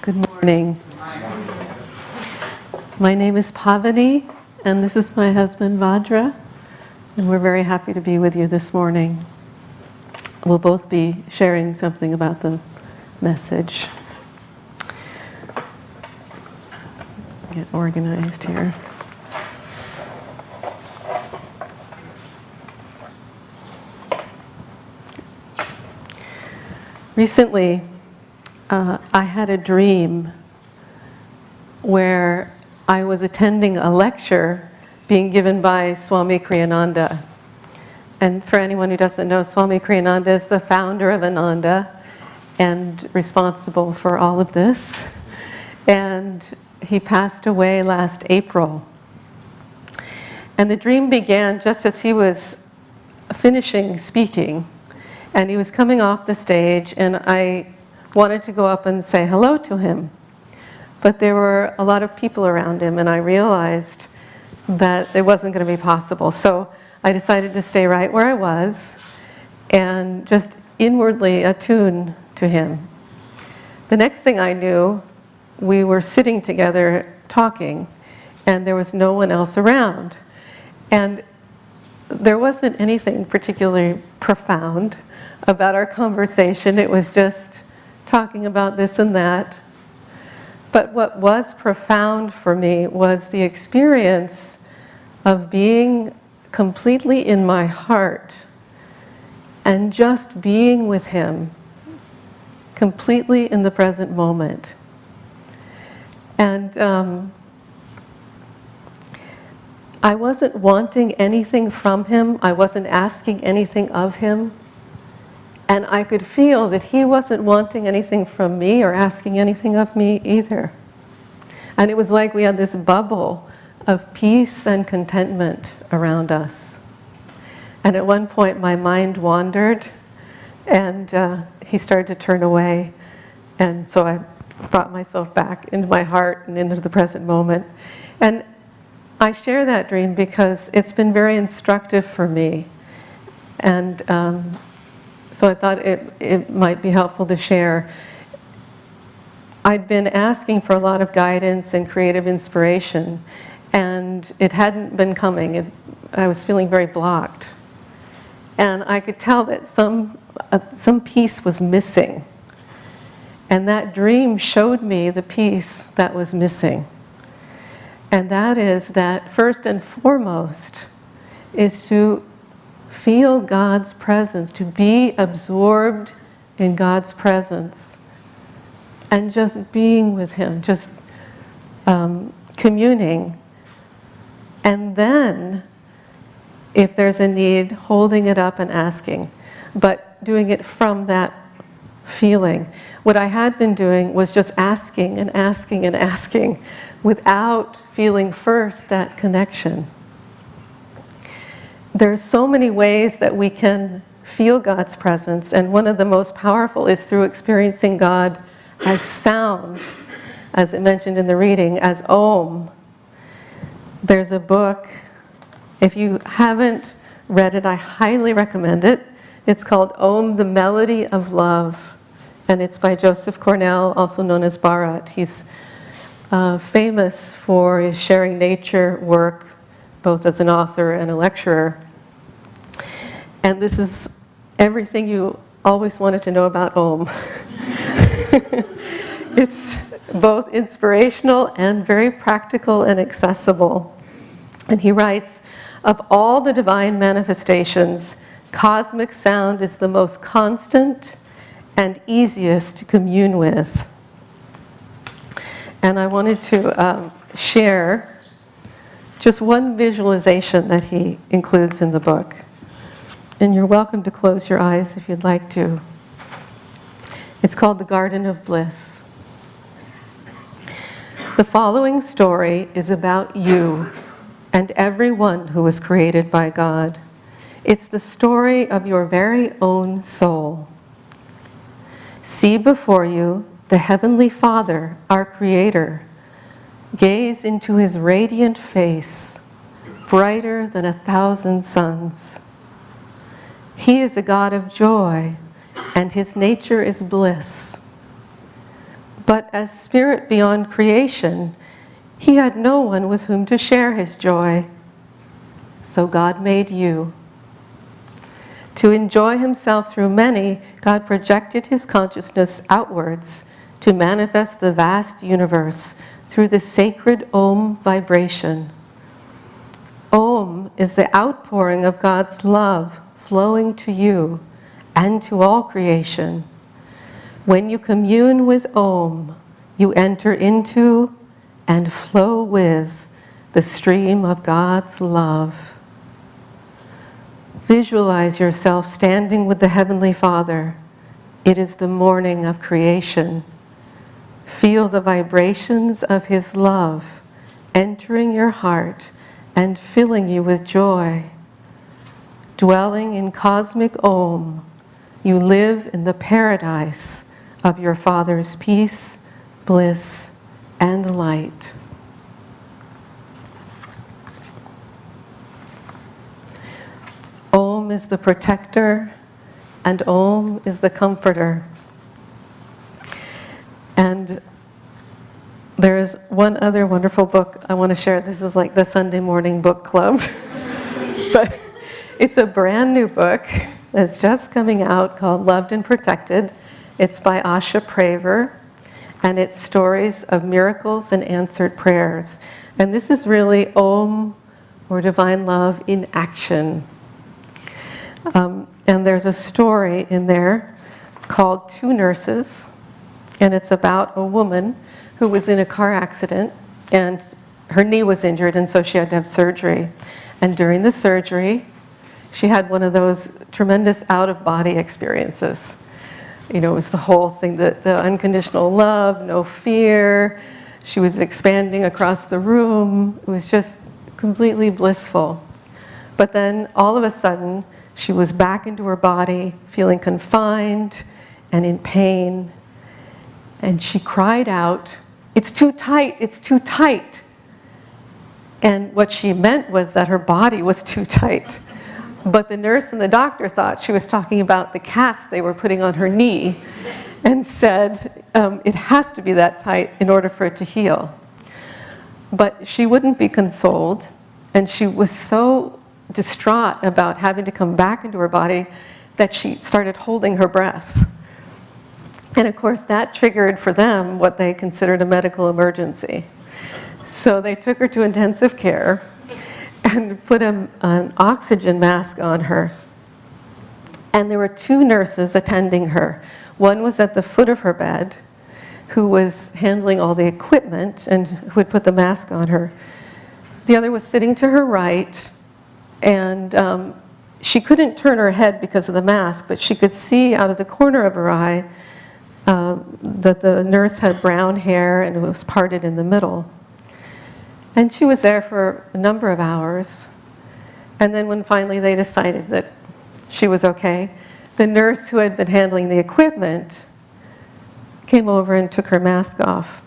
Good morning. My name is Pavani, and this is my husband Vajra, and we're very happy to be with you this morning. We'll both be sharing something about the message. Get organized here. Recently, I had a dream where I was attending a lecture being given by Swami Kriyananda. And for anyone who doesn't know, Swami Kriyananda is the founder of Ananda and responsible for all of this. And he passed away last April. And the dream began just as he was finishing speaking. And he was coming off the stage, and I wanted to go up and say hello to him. But there were a lot of people around him, and I realized that it wasn't going to be possible. So I decided to stay right where I was and just inwardly attune to him. The next thing I knew, we were sitting together talking, and there was no one else around. And there wasn't anything particularly profound about our conversation. It was just talking about this and that. But what was profound for me was the experience of being completely in my heart and just being with him, completely in the present moment. And I wasn't wanting anything from him. I wasn't asking anything of him. And I could feel that he wasn't wanting anything from me or asking anything of me either. And it was like we had this bubble of peace and contentment around us. And at one point my mind wandered, and he started to turn away. And so I brought myself back into my heart and into the present moment. And I share that dream because it's been very instructive for me. And so I thought it might be helpful to share. I'd been asking for a lot of guidance and creative inspiration, and it hadn't been coming. I was feeling very blocked. And I could tell that some piece was missing. And that dream showed me the piece that was missing. And that is that first and foremost is to feel God's presence, to be absorbed in God's presence, and just being with him, just communing. And then, if there's a need, holding it up and asking, but doing it from that feeling. What I had been doing was just asking and asking and asking without feeling first that connection. There's so many ways that we can feel God's presence, and one of the most powerful is through experiencing God as sound, as it mentioned in the reading, as Om. There's a book, if you haven't read it, I highly recommend it. It's called Om, the Melody of Love, and it's by Joseph Cornell, also known as Bharat. He's famous for his sharing nature work, both as an author and a lecturer. And this is everything you always wanted to know about Om. It's both inspirational and very practical and accessible. And he writes, of all the divine manifestations, cosmic sound is the most constant and easiest to commune with. And I wanted to share just one visualization that he includes in the book. And you're welcome to close your eyes if you'd like to. It's called The Garden of Bliss. The following story is about you and everyone who was created by God. It's the story of your very own soul. See before you the Heavenly Father, our Creator. Gaze into his radiant face, brighter than 1,000 suns. He is a God of joy, and his nature is bliss. But as spirit beyond creation, he had no one with whom to share his joy. So God made you. To enjoy himself through many, God projected his consciousness outwards to manifest the vast universe through the sacred Om vibration. Om is the outpouring of God's love flowing to you and to all creation. When you commune with Om, you enter into and flow with the stream of God's love. Visualize yourself standing with the Heavenly Father. It is the morning of creation. Feel the vibrations of his love entering your heart and filling you with joy. Dwelling in cosmic Om, you live in the paradise of your Father's peace, bliss, and light. Om is the protector, and Om is the comforter. And there is one other wonderful book I want to share. This is like the Sunday morning book club. But it's a brand new book that's just coming out called Loved and Protected. It's by Asha Praver, and it's stories of miracles and answered prayers. And this is really Om, or divine love, in action. And there's a story in there called Two Nurses, and it's about a woman who was in a car accident, and her knee was injured, and so she had to have surgery. And during the surgery, she had one of those tremendous out-of-body experiences. You know, it was the whole thing, the unconditional love, no fear. She was expanding across the room. It was just completely blissful. But then, all of a sudden, she was back into her body, feeling confined and in pain. And she cried out, "It's too tight, it's too tight." And what she meant was that her body was too tight. But the nurse and the doctor thought she was talking about the cast they were putting on her knee, and said, it has to be that tight in order for it to heal. But she wouldn't be consoled, and she was so distraught about having to come back into her body that she started holding her breath. And of course that triggered for them what they considered a medical emergency. So they took her to intensive care and put an oxygen mask on her. And there were two nurses attending her. One was at the foot of her bed, who was handling all the equipment and who would put the mask on her. The other was sitting to her right, and she couldn't turn her head because of the mask, but she could see out of the corner of her eye that the nurse had brown hair and it was parted in the middle. And she was there for a number of hours. And then when finally they decided that she was okay, the nurse who had been handling the equipment came over and took her mask off.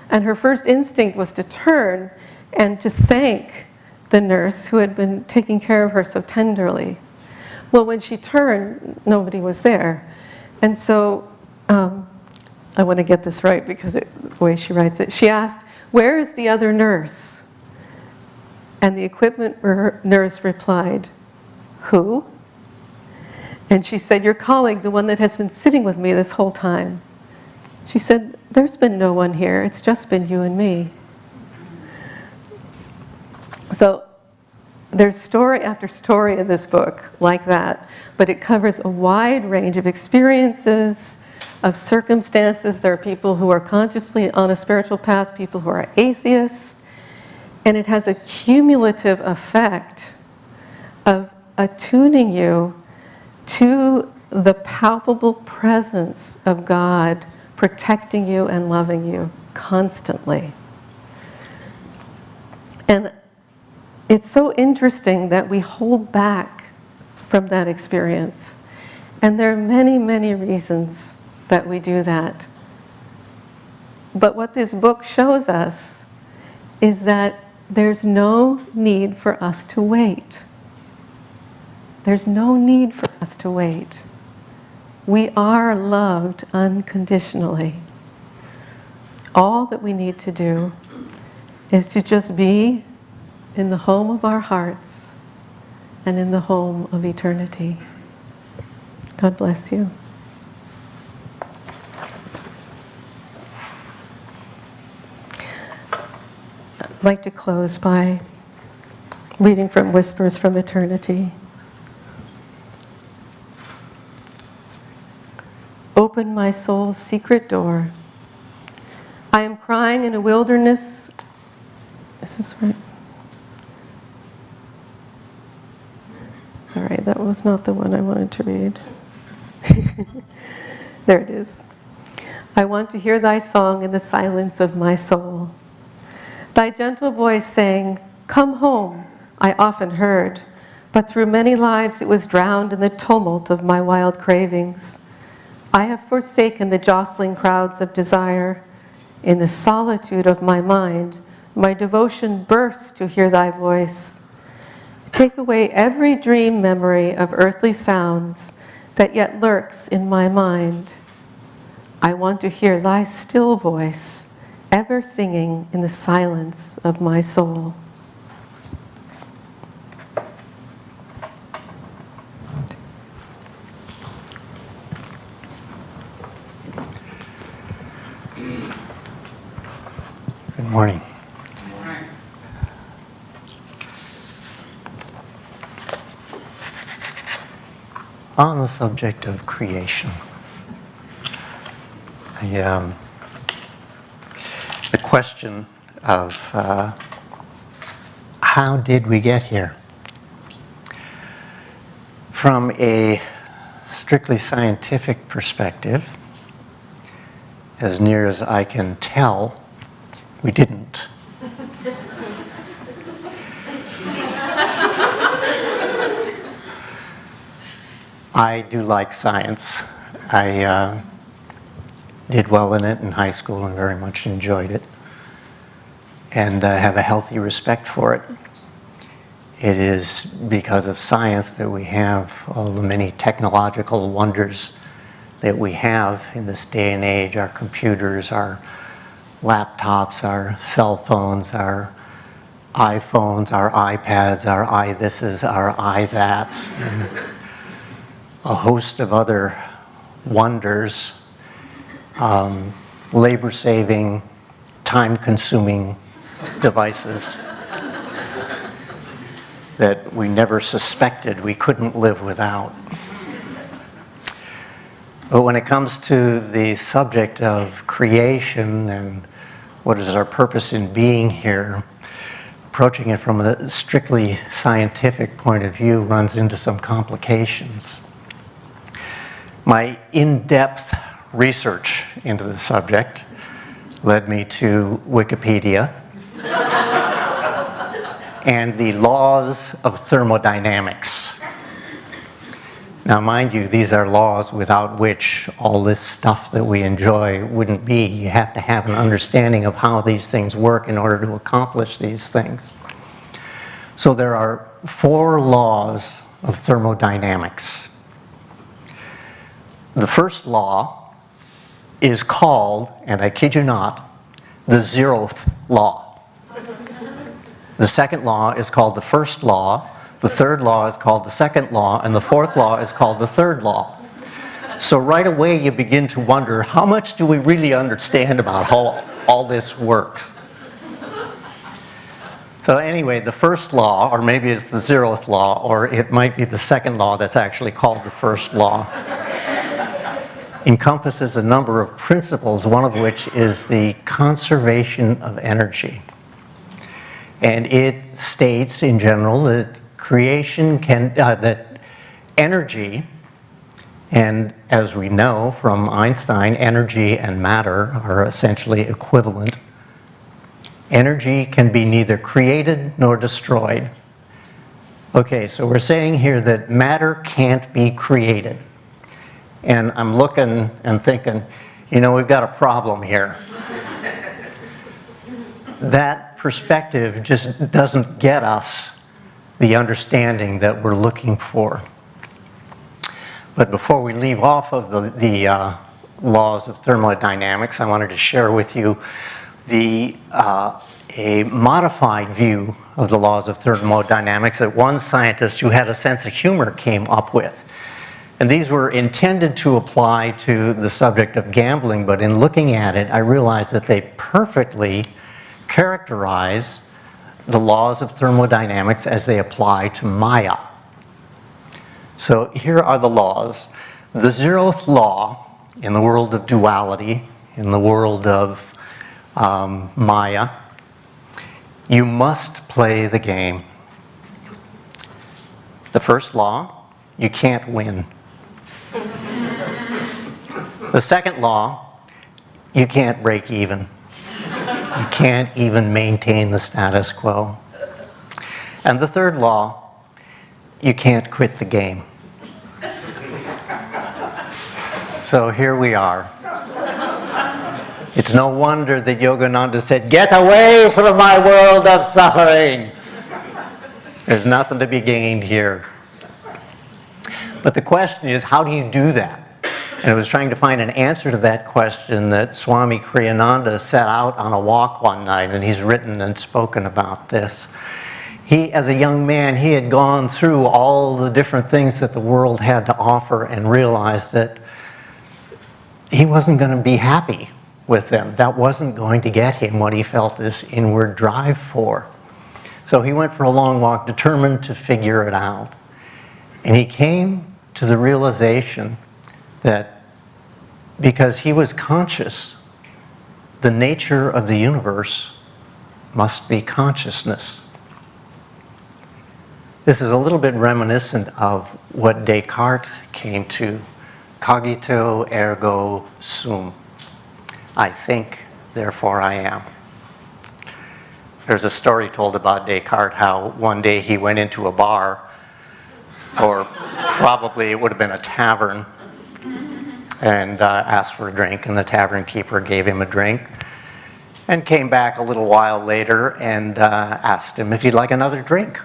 And her first instinct was to turn and to thank the nurse who had been taking care of her so tenderly. Well, when she turned, nobody was there. And so, I want to get this right because the way she writes it, she asked, "Where is the other nurse?" And the equipment nurse replied, "Who?" And she said, "Your colleague, the one that has been sitting with me this whole time." She said, "There's been no one here, it's just been you and me." So there's story after story in this book like that, but it covers a wide range of experiences, of circumstances. There are people who are consciously on a spiritual path, people who are atheists, and it has a cumulative effect of attuning you to the palpable presence of God protecting you and loving you constantly. And it's so interesting that we hold back from that experience. And there are many, many reasons that we do that. But what this book shows us is that there's no need for us to wait. There's no need for us to wait. We are loved unconditionally. All that we need to do is to just be in the home of our hearts and in the home of eternity. God bless you. I'd like to close by reading from Whispers from Eternity. Open my soul's secret door. I am crying in a wilderness. Is this right? Sorry, that was not the one I wanted to read. There it is. I want to hear thy song in the silence of my soul. Thy gentle voice saying, "Come home," I often heard, but through many lives it was drowned in the tumult of my wild cravings. I have forsaken the jostling crowds of desire. In the solitude of my mind, my devotion bursts to hear thy voice. Take away every dream memory of earthly sounds that yet lurks in my mind. I want to hear thy still voice, ever singing in the silence of my soul. Good morning. On the subject of creation, the question of how did we get here? From a strictly scientific perspective, as near as I can tell, we didn't. I do like science. I did well in it in high school and very much enjoyed it, and have a healthy respect for it. It is because of science that we have all the many technological wonders that we have in this day and age, our computers, our laptops, our cell phones, our iPhones, our iPads, our i-thises, our i-thats, and a host of other wonders, labor-saving, time-consuming devices that we never suspected we couldn't live without. But when it comes to the subject of creation and what is our purpose in being here, approaching it from a strictly scientific point of view runs into some complications. My in-depth research into the subject led me to Wikipedia and the laws of thermodynamics. Now, mind you, these are laws without which all this stuff that we enjoy wouldn't be. You have to have an understanding of how these things work in order to accomplish these things. So there are 4 laws of thermodynamics. The first law is called, and I kid you not, the 0th law. The second law is called the first law. The third law is called the second law, and the fourth law is called the third law. So right away you begin to wonder, how much do we really understand about how all this works? So anyway, the first law, or maybe it's the 0th law, or it might be the second law that's actually called the first law, encompasses a number of principles, one of which is the conservation of energy. And it states in general that creation can, that energy, and as we know from Einstein, energy and matter are essentially equivalent. Energy can be neither created nor destroyed. Okay, so we're saying here that matter can't be created. And I'm looking and thinking, you know, we've got a problem here. That perspective just doesn't get us the understanding that we're looking for. But before we leave off of the laws of thermodynamics, I wanted to share with you a modified view of the laws of thermodynamics that one scientist who had a sense of humor came up with. And these were intended to apply to the subject of gambling, but in looking at it, I realized that they perfectly characterize the laws of thermodynamics as they apply to Maya. So here are the laws. The 0th law in the world of duality, in the world of Maya, you must play the game. The first law, you can't win. The second law, you can't break even. You can't even maintain the status quo. And the third law, you can't quit the game. So here we are. It's no wonder that Yogananda said, "Get away from my world of suffering." There's nothing to be gained here. But the question is, how do you do that? And I was trying to find an answer to that question that Swami Kriyananda set out on a walk one night, and he's written and spoken about this. He, as a young man, he had gone through all the different things that the world had to offer and realized that he wasn't going to be happy with them. That wasn't going to get him what he felt this inward drive for. So he went for a long walk, determined to figure it out. And he came to the realization that because he was conscious, the nature of the universe must be consciousness. This is a little bit reminiscent of what Descartes came to. Cogito ergo sum. I think, therefore I am. There's a story told about Descartes, how one day he went into a bar, or probably it would have been a tavern, and asked for a drink, and the tavern keeper gave him a drink, and came back a little while later and asked him if he'd like another drink.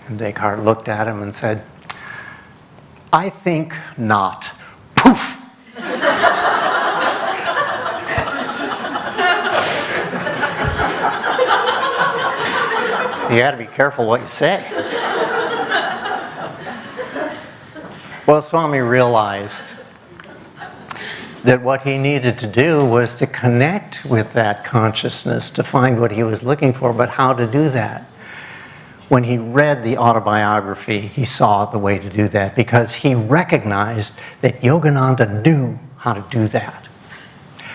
And Descartes looked at him and said, "I think not." Poof! You got to be careful what you say. Well, Swami realized that what he needed to do was to connect with that consciousness, to find what he was looking for, but how to do that. When he read the autobiography, he saw the way to do that, because he recognized that Yogananda knew how to do that.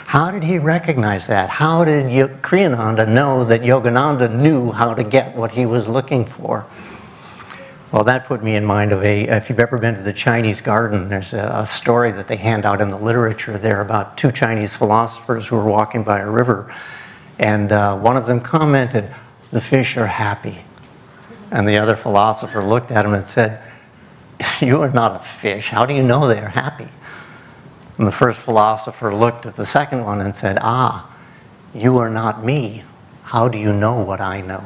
How did he recognize that? How did Kriyananda know that Yogananda knew how to get what he was looking for? Well, that put me in mind of if you've ever been to the Chinese garden, there's a story that they hand out in the literature there about two Chinese philosophers who were walking by a river, and one of them commented, "The fish are happy." And the other philosopher looked at him and said, "You are not a fish. How do you know they are happy?" And the first philosopher looked at the second one and said, "Ah, you are not me. How do you know what I know?"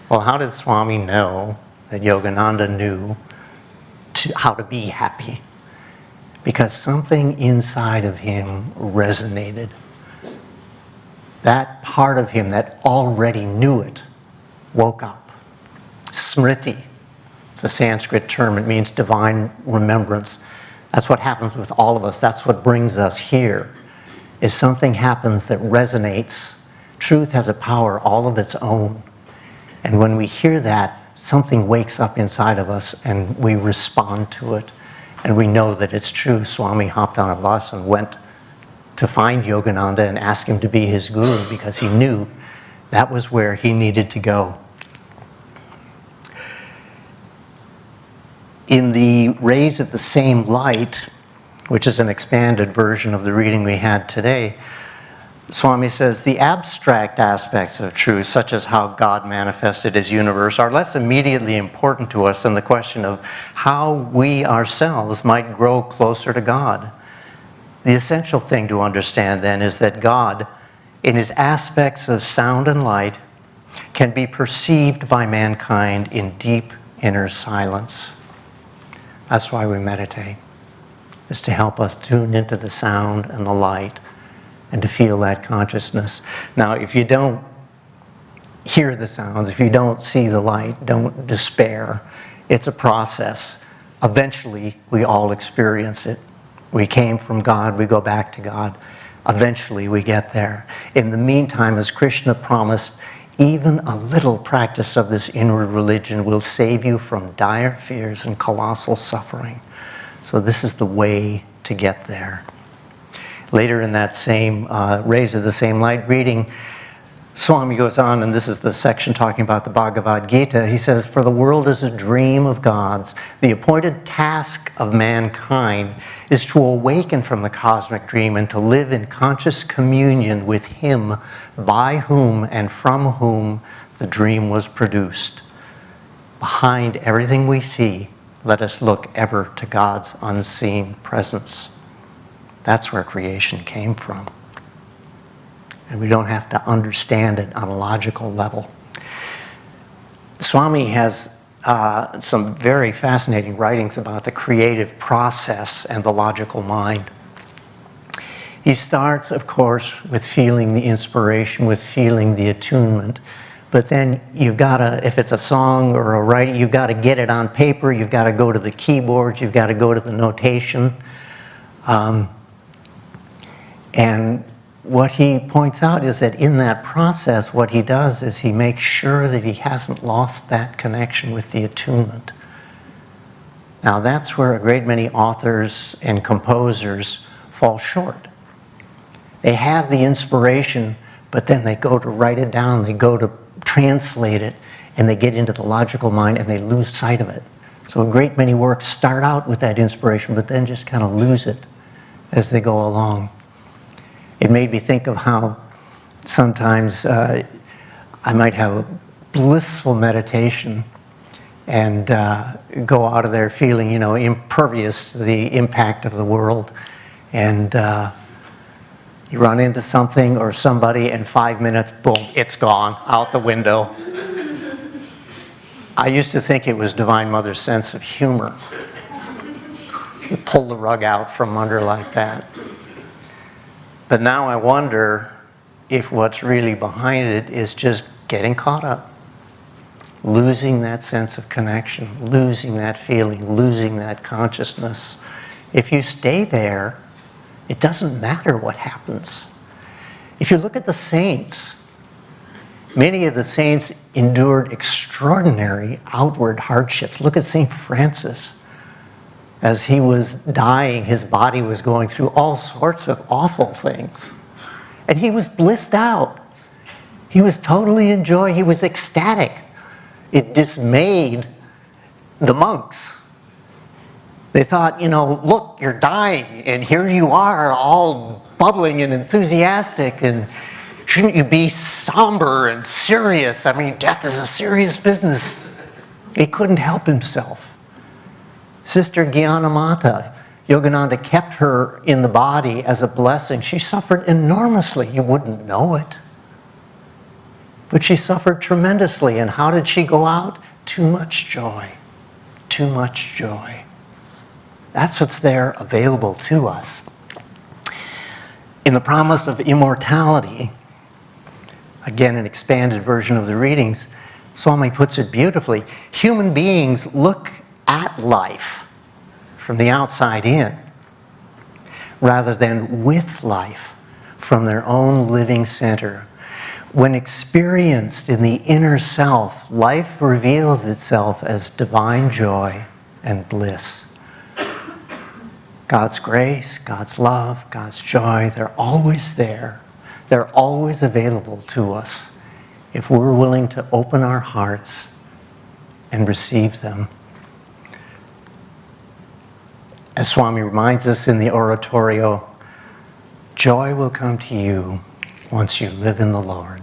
Well, how did Swami know that Yogananda knew how to be happy? Because something inside of him resonated. That part of him that already knew it woke up. Smriti, it's a Sanskrit term, it means divine remembrance. That's what happens with all of us. That's what brings us here, is something happens that resonates. Truth has a power all of its own. And when we hear that, something wakes up inside of us and we respond to it. And we know that it's true. Swami hopped on a bus and went to find Yogananda and ask him to be his guru, because he knew that was where he needed to go. In the Rays of the Same Light, which is an expanded version of the reading we had today, Swami says, the abstract aspects of truth, such as how God manifested his universe, are less immediately important to us than the question of how we ourselves might grow closer to God. The essential thing to understand then is that God, in his aspects of sound and light, can be perceived by mankind in deep inner silence. That's why we meditate. is to help us tune into the sound and the light and to feel that consciousness. Now, if you don't hear the sounds, if you don't see the light, don't despair. It's a process. Eventually, we all experience it. We came from God, we go back to God. Eventually, we get there. In the meantime, as Krishna promised, even a little practice of this inward religion will save you from dire fears and colossal suffering. So this is the way to get there. Later in that same Rays of the Same Light reading, Swami goes on, and this is the section talking about the Bhagavad Gita. He says, "For the world is a dream of God's. The appointed task of mankind is to awaken from the cosmic dream and to live in conscious communion with Him by whom and from whom the dream was produced. Behind everything we see, let us look ever to God's unseen presence." That's where creation came from. And we don't have to understand it on a logical level. Swami has some very fascinating writings about the creative process and the logical mind. He starts, of course, with feeling the inspiration, with feeling the attunement. But then you've got to, if it's a song or a writing, you've got to get it on paper, you've got to go to the keyboard, you've got to go to the notation. And what he points out is that in that process, what he does is he makes sure that he hasn't lost that connection with the attunement. Now that's where a great many authors and composers fall short. They have the inspiration, but then they go to write it down, they go to translate it, and they get into the logical mind and they lose sight of it. So a great many works start out with that inspiration, but then just kind of lose it as they go along. It made me think of how sometimes I might have a blissful meditation and go out of there feeling, impervious to the impact of the world. And you run into something or somebody, and 5 minutes, boom, it's gone, out the window. I used to think it was Divine Mother's sense of humor. You pull the rug out from under like that. But now I wonder if what's really behind it is just getting caught up, losing that sense of connection, losing that feeling, losing that consciousness. If you stay there, it doesn't matter what happens. If you look at the saints, many of the saints endured extraordinary outward hardships. Look at St. Francis. As he was dying, his body was going through all sorts of awful things. And he was blissed out. He was totally in joy. He was ecstatic. It dismayed the monks. They thought, look, you're dying, and here you are, all bubbling and enthusiastic, and shouldn't you be somber and serious? I mean, death is a serious business. He couldn't help himself. Sister Gyanamata, Yogananda kept her in the body as a blessing. She suffered enormously. You wouldn't know it. But she suffered tremendously. And how did she go out? Too much joy. Too much joy. That's what's there available to us. In the promise of immortality, again, an expanded version of the readings, Swami puts it beautifully. Human beings look at life from the outside in, rather than with life from their own living center. When experienced in the inner self, life reveals itself as divine joy and bliss. God's grace, God's love, God's joy, they're always there. They're always available to us if we're willing to open our hearts and receive them. As Swami reminds us in the oratorio, joy will come to you once you live in the Lord.